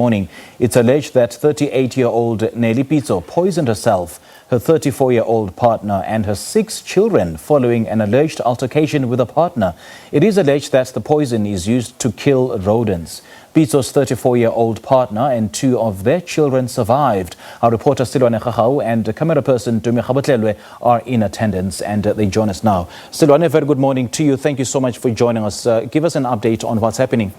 Morning. It's alleged that 38-year-old Nelly Pitso poisoned herself, her 34-year-old partner and her 6 children following an alleged altercation with a partner. It is alleged that the poison is used to kill rodents. Pitso's 34-year-old partner and 2 of their children survived. Our reporter Sellwane Khakhau and cameraperson Tumi Gaboutlooeloe are in attendance and they join us now. Sellwane, very good morning to you. Thank you so much for joining us. Give us an update on what's happening.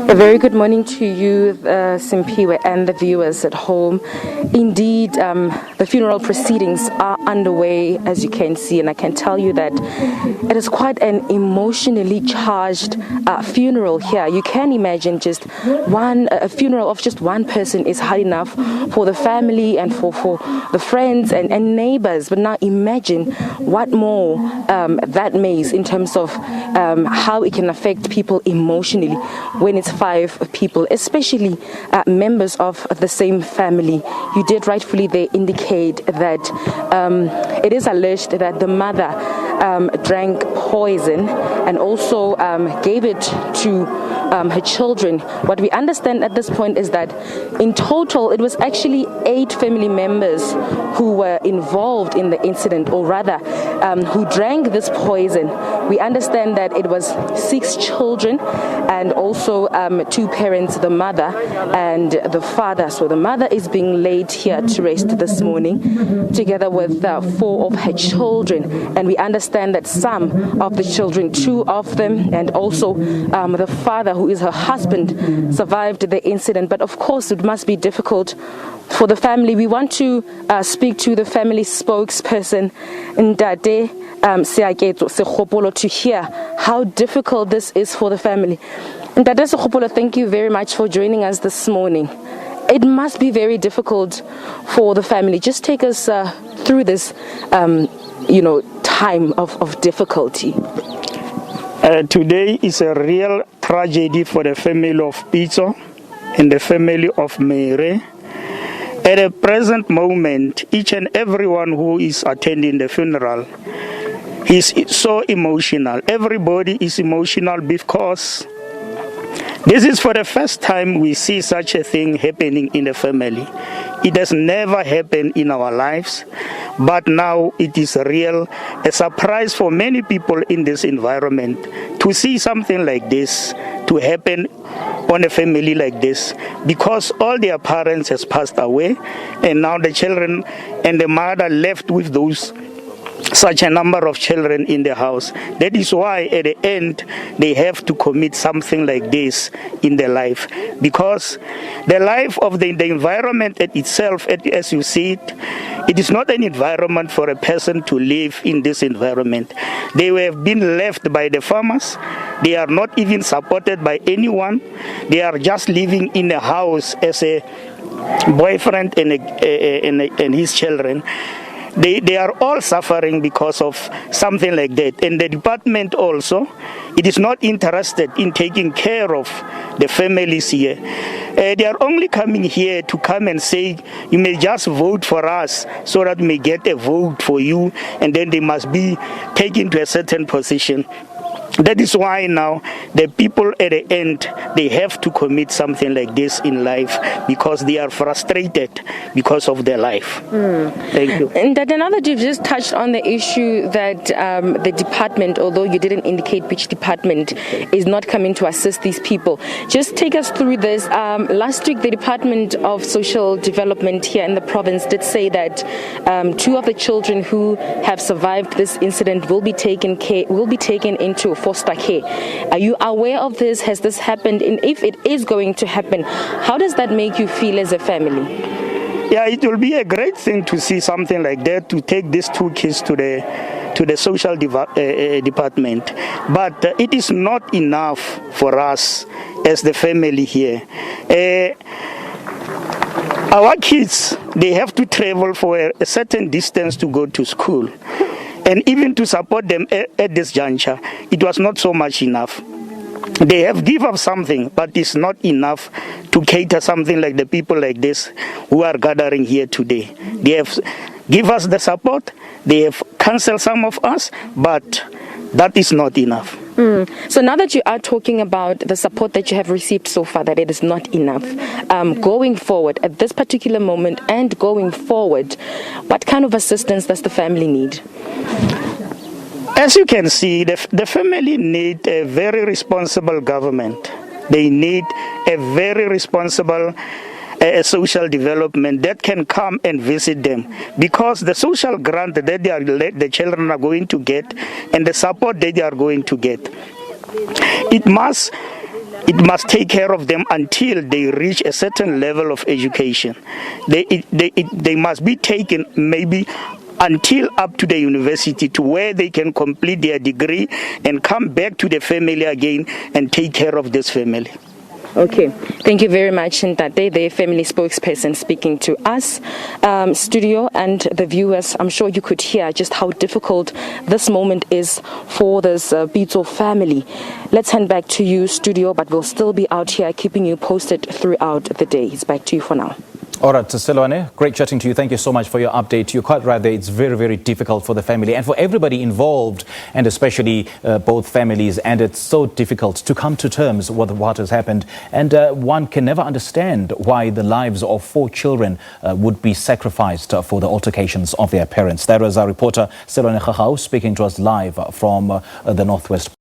A very good morning to you, Simpiwe, and the viewers at home. Indeed, the funeral proceedings are underway, as you can see, and I can tell you that it is quite an emotionally charged funeral here. You can imagine just a funeral of just one person is hard enough for the family and for the friends and neighbors. But now imagine what more that means in terms of how it can affect people emotionally when it's 5 people, especially members of the same family. You did rightfully there indicate that it is alleged that the mother drank poison and also gave it to her children. What we understand at this point is that in total it was actually 8 family members who were involved in the incident, or rather who drank this poison. We understand that it was 6 children and also 2 parents, the mother and the father. So the mother is being laid here to rest this morning together with 4 of her children, and we understand that some of the children, 2 of them and also the father, who is her husband, survived the incident. But of course it must be difficult for the family. We want to speak to the family spokesperson, Ndade Seaketo Sekgopolo, to hear how difficult this is for the family. Ndade Sekgopolo, thank you very much for joining us this morning. It must be very difficult for the family. Just take us through this, time of difficulty. Today is a real tragedy for the family of Pitso and the family of Mere. At the present moment, each and everyone who is attending the funeral is so emotional. Everybody is emotional because this is for the first time we see such a thing happening in the family. It has never happened in our lives, but now it is a surprise for many people in this environment to see something like this to happen on a family like this, because all their parents has passed away and now the children and the mother left with such a number of children in the house. That is why at the end they have to commit something like this in their life, because the life of the environment itself, as you see it is not an environment for a person to live in. This environment, they have been left by the farmers. They are not even supported by anyone. They are just living in a house as a boyfriend and his children. They are all suffering because of something like that. And the department also, it is not interested in taking care of the families here. They are only coming here to come and say, you may just vote for us so that we may get a vote for you, and then they must be taken to a certain position. That is why now the people at the end, they have to commit something like this in life because they are frustrated because of their life. Thank you. And that now that you've just touched on the issue that the department, although you didn't indicate which department, is not coming to assist these people, just take us through this. Last week, the Department of Social Development here in the province did say that 2 of the children who have survived this incident will be taken into foster care. Are you aware of this? Has this happened? And if it is going to happen, how does that make you feel as a family? Yeah, it will be a great thing to see something like that, to take these 2 kids to the social department. But it is not enough for us as the family here. Our kids, they have to travel for a certain distance to go to school. And even to support them at this juncture, it was not so much enough. They have given up something, but it's not enough to cater something like the people like this who are gathering here today. They have given us the support, they have cancelled some of us, but that is not enough. So now that you are talking about the support that you have received so far, that it is not enough, going forward, at this particular moment and going forward, what kind of assistance does the family need? As you can see, the family need a very responsible government. They need a very responsible social development that can come and visit them, because the social grant that the children are going to get and the support that they are going to get, it must take care of them until they reach a certain level of education. They must be taken maybe until up to the university, to where they can complete their degree and come back to the family again and take care of this family. Okay, thank you very much, Ntate, the family spokesperson, speaking to us. Studio and the viewers, I'm sure you could hear just how difficult this moment is for this Pitso family. Let's hand back to you, Studio, but we'll still be out here keeping you posted throughout the day. It's back to you for now. All right, Sellwane, great chatting to you. Thank you so much for your update. You're quite right there. It's very, very difficult for the family and for everybody involved, and especially both families. And it's so difficult to come to terms with what has happened. And one can never understand why the lives of 4 children would be sacrificed for the altercations of their parents. That was our reporter, Sellwane Khakhau, speaking to us live from the Northwest.